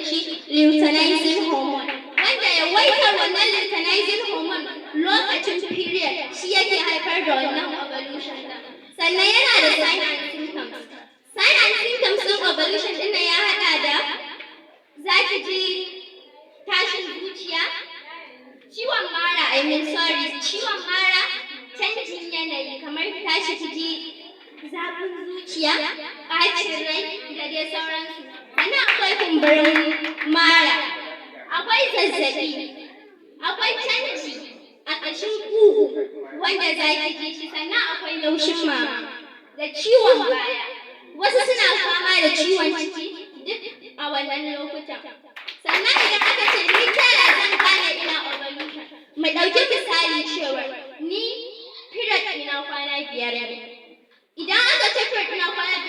shi luteinizing hormone, wanda yawaitar wannan luteinizing hormone lokacin period shi yake haifar da wannan ovulation ɗin. Sannan yana da sign and symptoms. Sign and symptoms ɗin ovulation ɗin nan ya haɗa da za ki ji tashin zuciya, ciwon mara, ciwon mara, canjin yanayi kamar ki tashi ki ji zafin zuciya, ɓacin rai da dai sauransu. Sannan akwai kumburin mara, akwai zazzaɓi, akwai canji a ƙashin ƙugu wanda za ki ji shi, sannan akwai laushin mama da ciwon baya. Wasu suna fama da ciwon ciki duk a wannan lokutan. Sannan idan aka ce ni ta yaya zan gane ina ovulation, mu ɗauki misali cewa ni period ɗina kwana 5 ne.